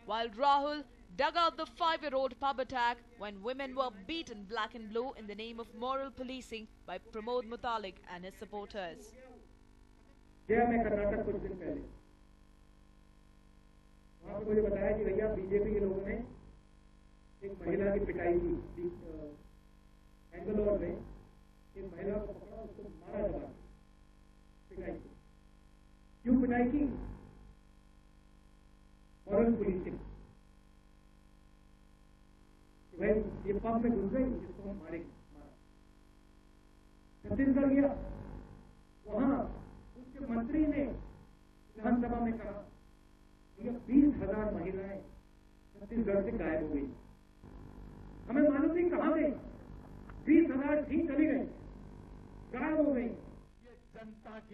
while Rahul dug out the 5-year-old pub attack when women were beaten black and blue in the name of moral policing by Pramod Mutalik and his supporters. गया मैं कर्नाटक कुछ दिन पहले, वहाँ पे मुझे बताया कि भैया बीजेपी के लोगों ने एक महिला की पिटाई की, बेंगलोर में एक महिला को पकड़ा, उसको मारा जला, पिटाई की। क्यों पिटाई की? Moral policing. भाई ये पब में घुस गई, जिसको हम मारेंगे, मारा। छत्तीसगढ़ गया, वहाँ उसके मंत्री ने विधानसभा में कहा 20,000 महिलाएं छत्तीसगढ़ से गायब हो गई, हमें मालूम नहीं कहां गई, 20,000 ठीक चली गई, गायब हो गई।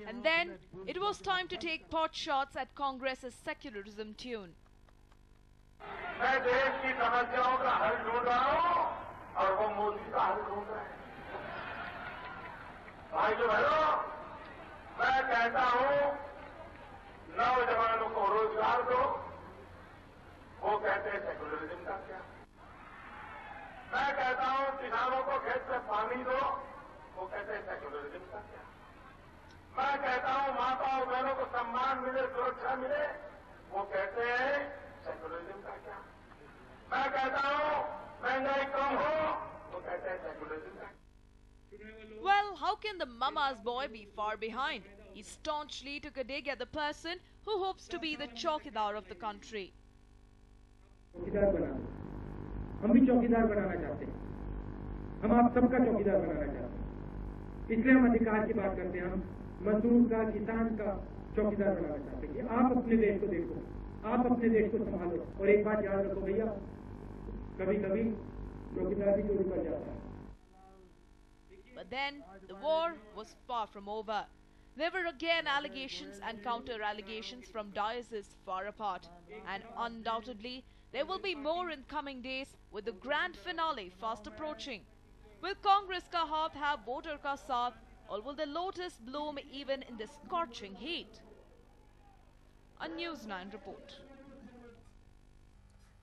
And then it was time to take pot shots at Congress's secularism tune. मैं देश की समस्याओं का हल ढूंढ रहा हूं और वो मोदी का हल ढूंढ रहे हैं। भाइयों बहनों, मैं कहता हूं नौजवानों को रोजगार दो, वो कहते हैं सेकुलरिज्म का क्या। मैं कहता हूं किसानों को खेत में पानी दो, वो कहते हैं सेकुलरिज्म का क्या। मैं कहता हूं माता और बहनों को सम्मान मिले, सुरक्षा मिले, वो कहते हैं सेकुलरिज्म का क्या। मैं कहता हूं महंगाई कम हो, वो कहते हैं सेकुलरिज्म का। Well, how can the mama's boy be far behind? He staunchly took a dig at the person who hopes to be the chowkidar of the country. चौकीदार बनाना, हम भी चौकीदार बनाना चाहते हैं, हम आप सबका चौकीदार बनाना चाहते हैं, इसलिए हम अधिकार की बात करते हैं। हम मजदूर का, किसान का चौकीदार बनाना चाहते हैं कि आप अपने देश को देखो, आप अपने देश को संभालो। और एक बात याद रखो भैया, कभी कभी चौकीदार भी चोरी कर जाता है। But then the war was far from over. There were again allegations and counter-allegations from dioceses far apart, and undoubtedly there will be more in coming days with the grand finale fast approaching. Will Congress ka haath have voter ka saath, or will the lotus bloom even in the scorching heat? A News9 report.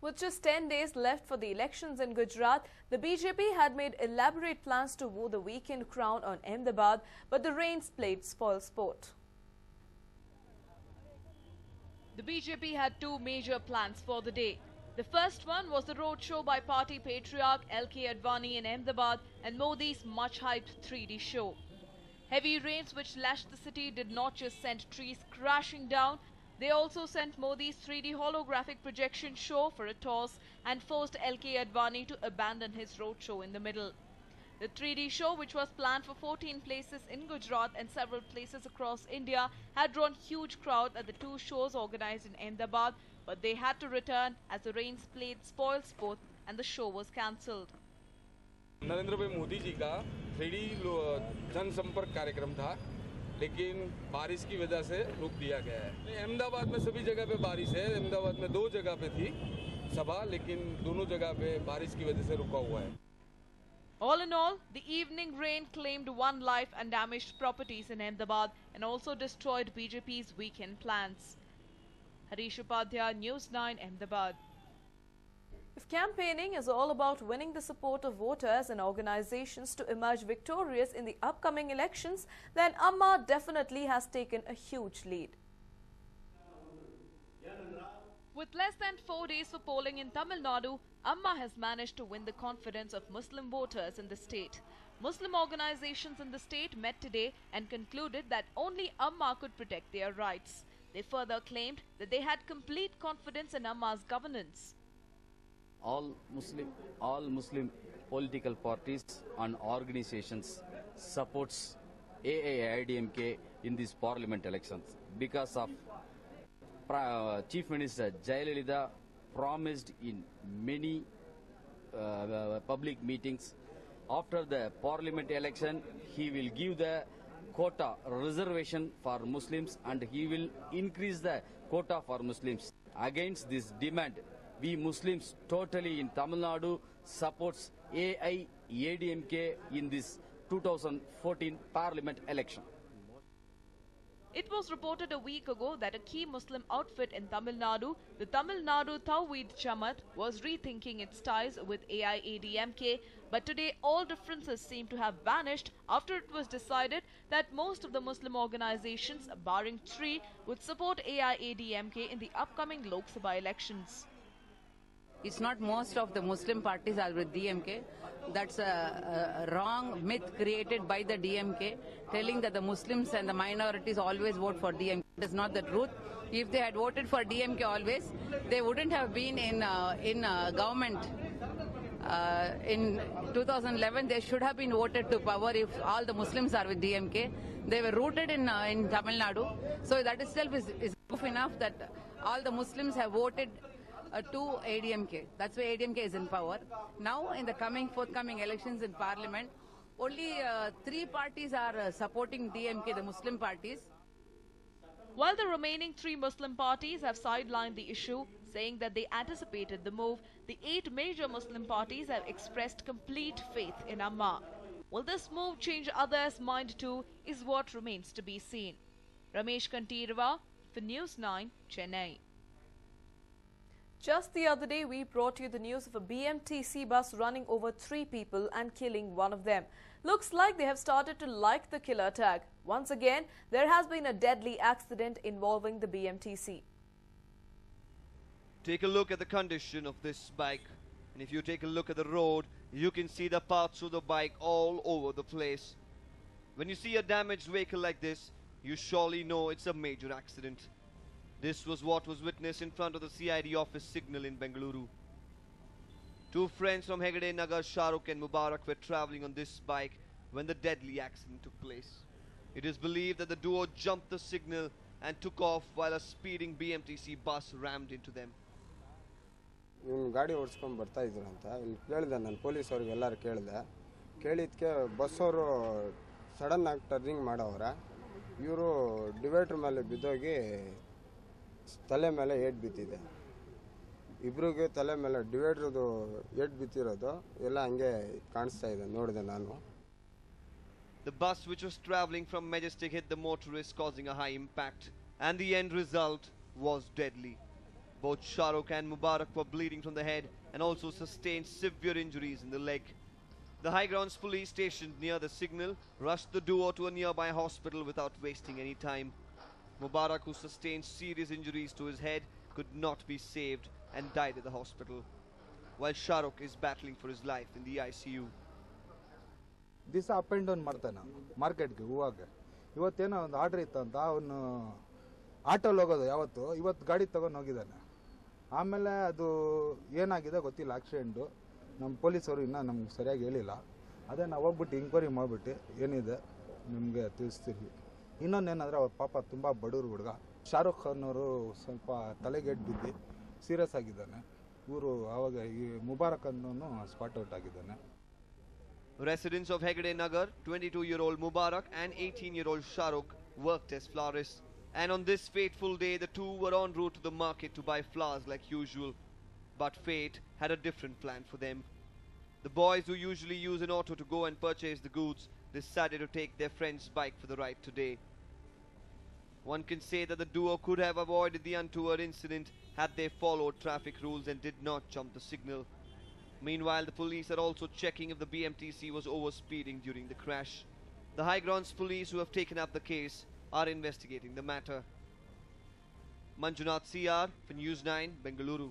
With just 10 days left for the elections in Gujarat, the BJP had made elaborate plans to woo the weekend crown on Ahmedabad, but the rains played spoilsport. The BJP had two major plans for the day. The first one was the roadshow by party patriarch LK Advani in Ahmedabad and Modi's much-hyped 3D show. Heavy rains which lashed the city did not just send trees crashing down, they also sent Modi's 3D holographic projection show for a toss and forced LK Advani to abandon his roadshow in the middle. The 3D show, which was planned for 14 places in Gujarat and several places across India, had drawn huge crowd at the two shows organized in Ahmedabad, but they had to return as the rains played spoilsport and the show was cancelled. Narendra भाई मोदी जी का 3D जनसंपर्क कार्यक्रम था, लेकिन बारिश की वजह से रोक दिया गया है। अहमदाबाद में सभी जगह पे बारिश है। अहमदाबाद में 2 जगह पे थी सभा, लेकिन दोनों जगह पे बारिश की वजह से रुका हुआ है। All in all, the evening rain claimed one life and damaged properties in Ahmedabad and also destroyed BJP's weekend plans. Harish Upadhyay, News9, Ahmedabad. If campaigning is all about winning the support of voters and organizations to emerge victorious in the upcoming elections, then Amma definitely has taken a huge lead. With less than 4 days for polling in Tamil Nadu, Amma has managed to win the confidence of Muslim voters in the state. Muslim organizations in the state met today and concluded that only Amma could protect their rights. They further claimed that they had complete confidence in Amma's governance. All Muslim political parties and organizations supports AIADMK in these parliament elections because of Chief Minister Jayalalitha promised in many public meetings after the parliament election he will give the quota reservation for Muslims and he will increase the quota for Muslims. Against this demand, we Muslims totally in Tamil Nadu supports AIADMK in this 2014 parliament election. It was reported a week ago that a key Muslim outfit in Tamil Nadu, the Tamil Nadu Tawhid Jamaat, was rethinking its ties with AIADMK, but today all differences seem to have vanished after it was decided that most of the Muslim organizations, barring 3, would support AIADMK in the upcoming Lok Sabha elections. It's not most of the Muslim parties are with DMK. That's a wrong myth created by the DMK, telling that the Muslims and the minorities always vote for DMK. That's not the truth. If they had voted for DMK always, they wouldn't have been in government. In 2011, they should have been voted to power if all the Muslims are with DMK. They were rooted in Tamil Nadu. So that itself is proof enough that all the Muslims have voted to ADMK. That's why ADMK is in power. Now, in the forthcoming elections in Parliament, only 3 parties are supporting DMK, the Muslim parties. While the remaining 3 Muslim parties have sidelined the issue, saying that they anticipated the move, the 8 major Muslim parties have expressed complete faith in Amma. Will this move change others' mind too, is what remains to be seen. Ramesh Kantirva for News 9, Chennai. Just the other day, we brought you the news of a BMTC bus running over 3 people and killing one of them. Looks like they have started to like the killer tag. Once again, there has been a deadly accident involving the BMTC. Take a look at the condition of this bike. And if you take a look at the road, you can see the parts of the bike all over the place. When you see a damaged vehicle like this, you surely know it's a major accident. This was what was witnessed in front of the CID office signal in Bengaluru. 2 friends from Hegde Nagar, Shahrukh and Mubarak, were travelling on this bike when the deadly accident took place. It is believed that the duo jumped the signal and took off while a speeding BMTC bus rammed into them. ಗಾಡಿ ಓಡಿಸ್ಕೊಂಡು ಬರ್ತಾ ಇದ್ರು ಅಂತ ಇಲ್ಲಿ ಕೇಳಿದೆ ನಾನು ಪೊಲೀಸವ್ರಿಗೆಲ್ಲರೂ ಕೇಳಿದ್ದಕ್ಕೆ ಬಸ್ಸವರು sudden ಆಗಿ turning ಮಾಡವ್ರೆ ಇವರು ಡಿವೈಡರ್ ಮೇಲೆ ಬಿದ್ದೋಗಿ ತಲೆ ಮೇಲೆ ಏಟ್ ಬಿದ್ದಿದೆ ಇಬ್ರಿಗೆ ತಲೆ ಮೇಲೆ ಡಿವೈಡರ್ದು ಏಟ್ ಬಿತ್ತಿರೋದು ಎಲ್ಲ ಹಂಗೆ ಕಾಣಿಸ್ತಾ ಇದೆ ನೋಡಿದೆ ನಾನು. The bus which was travelling from Majestic hit the motorist, causing a high impact, and the end result was deadly. Both Shahrukh and Mubarak were bleeding from the head and also sustained severe injuries in the leg. The High Grounds police stationed near the signal rushed the duo to a nearby hospital without wasting any time. Mubarak, who sustained serious injuries to his head, could not be saved and died at the hospital, while Shahrukh is battling for his life in the ICU. ದಿವಸ up and down ಮಾಡ್ತಾನೆ ಮಾರ್ಕೆಟ್ಗೆ ಹೂವಾಗೆ. ಇವತ್ತೇನೋ ಒಂದು order ಇತ್ತಂತ ಅವನು ಆಟೋಲ್ಲಿ ಹೋಗೋದು ಯಾವತ್ತು, ಇವತ್ತು ಗಾಡಿ ತೊಗೊಂಡು ಹೋಗಿದ್ದಾನೆ. ಆಮೇಲೆ ಅದು ಏನಾಗಿದೆ ಗೊತ್ತಿಲ್ಲ ಆಕ್ಸಿಡೆಂಟು. ನಮ್ಮ ಪೊಲೀಸವರು ಇನ್ನೂ ನಮ್ಗೆ ಸರಿಯಾಗಿ ಹೇಳಿಲ್ಲ. ಅದೇ ನಾವು ಹೋಗ್ಬಿಟ್ಟು ಇಂಕ್ವೈರಿ ಮಾಡಿಬಿಟ್ಟು ಏನಿದೆ ನಿಮಗೆ ತಿಳಿಸ್ತೀವಿ. ಇನ್ನೊಂದೇನಂದರೆ ಅವ್ರ ಪಾಪ ತುಂಬ ಬಡವ್ರ ಹುಡುಗ. ಶಾರುಖ್ ಖಾನ್ ಅವರು ಸ್ವಲ್ಪ ತಲೆಗೆಟ್ಟು ಬಿದ್ದು ಸೀರಿಯಸ್ ಆಗಿದ್ದಾನೆ. ಇವರು ಆವಾಗ ಈ ಮುಬಾರಕ್ ಅನ್ನೋನು ಸ್ಪಾಟ್ ಔಟ್ ಆಗಿದ್ದಾನೆ. Residents of Hegde Nagar, 22-year-old Mubarak and 18-year-old Shahrukh worked as florists. And on this fateful day, the two were en route to the market to buy flowers like usual. But fate had a different plan for them. The boys, who usually use an auto to go and purchase the goods, decided to take their friend's bike for the ride today. One can say that the duo could have avoided the untoward incident had they followed traffic rules and did not jump the signal. Meanwhile, the police are also checking if the BMTC was overspeeding during the crash. The High Grounds police, who have taken up the case, are investigating the matter. Manjunath CR for News 9, Bengaluru.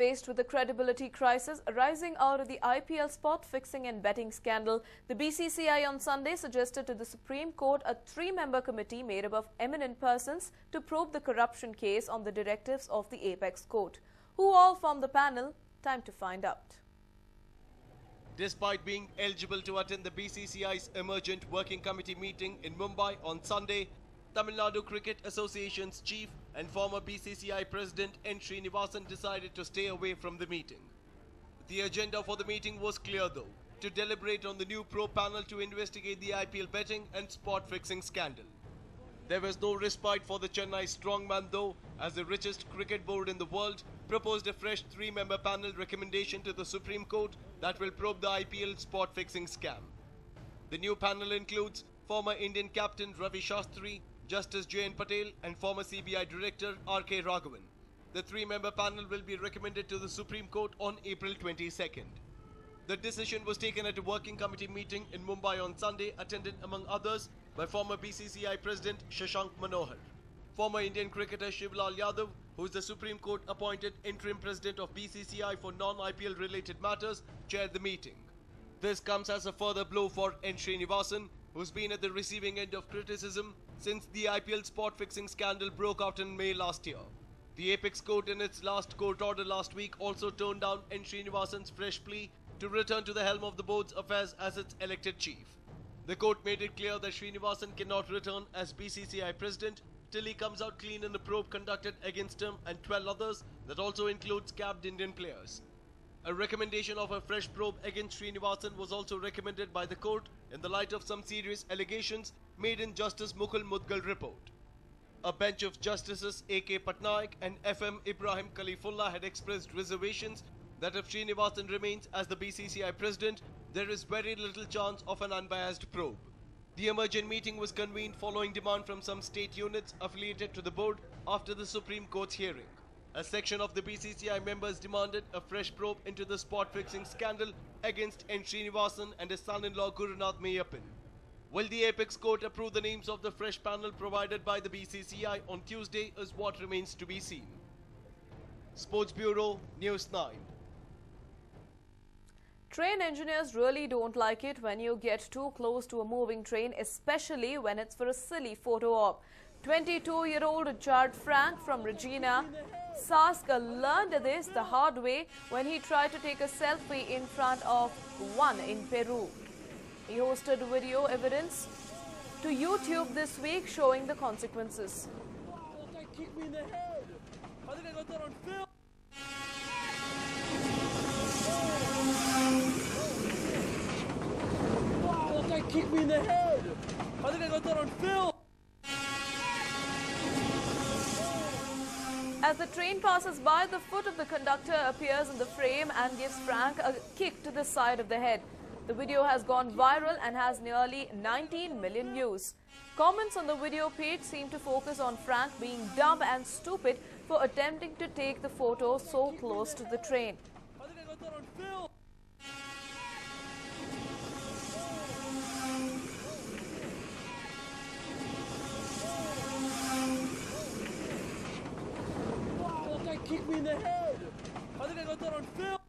Faced with a credibility crisis arising out of the IPL spot fixing and betting scandal, the BCCI on Sunday suggested to the Supreme Court a 3-member committee made up of eminent persons to probe the corruption case on the directives of the Apex Court. Who all form the panel? Time to find out. Despite being eligible to attend the BCCI's Emergent Working Committee meeting in Mumbai on Sunday, Tamil Nadu Cricket Association's chief and former BCCI President N. Srinivasan decided to stay away from the meeting. The agenda for the meeting was clear though, to deliberate on the new probe panel to investigate the IPL betting and spot fixing scandal. There was no respite for the Chennai strongman though, as the richest cricket board in the world proposed a fresh 3-member panel recommendation to the Supreme Court that will probe the IPL spot fixing scam. The new panel includes former Indian captain Ravi Shastri, Justice J.N. Patel and former CBI Director R.K. Raghavan. The three-member panel will be recommended to the Supreme Court on April 22nd. The decision was taken at a working committee meeting in Mumbai on Sunday, attended among others by former BCCI President Shashank Manohar. Former Indian cricketer Shivlal Yadav, who is the Supreme Court appointed interim president of BCCI for non-IPL related matters, chaired the meeting. This comes as a further blow for N. Srinivasan, who's been at the receiving end of criticism since the IPL spot fixing scandal broke out in May last year. The Apex Court in its last court order last week also turned down N. Srinivasan's fresh plea to return to the helm of the board's affairs as its elected chief. The court made it clear that Srinivasan cannot return as BCCI president till he comes out clean in the probe conducted against him and 12 others that also includes capped Indian players. A recommendation of a fresh probe against Srinivasan was also recommended by the court in the light of some serious allegations made in Justice Mukul Mudgal report. A bench of Justices A.K. Patnaik and F.M. Ibrahim Khalifullah had expressed reservations that if Srinivasan remains as the BCCI president, there is very little chance of an unbiased probe. The emergent meeting was convened following demand from some state units affiliated to the board after the Supreme Court's hearing. A section of the BCCI members demanded a fresh probe into the spot fixing scandal against N. Srinivasan and his son-in-law Gurunath Meyyappan. Will the Apex Court approve the names of the fresh panel provided by the BCCI on Tuesday is what remains to be seen. Sports Bureau, News9. Train engineers really don't like it when you get too close to a moving train, especially when it's for a silly photo op. 22-year-old Chad Frank from Regina Sask learned this the hard way when he tried to take a selfie in front of one in Peru. He posted video evidence to YouTube this week showing the consequences. Wow, that guy kicked me in the head. I think I got that on film. Wow, that guy kicked me in the head. I think I got that on film. As the train passes by, the foot of the conductor appears in the frame and gives Frank a kick to the side of the head. The video has gone viral and has nearly 19 million views. Comments on the video page seem to focus on Frank being dumb and stupid for attempting to take the photo so close to the train. I think I got that on film. Wow, that guy kicked me in the head. I think I got that on film.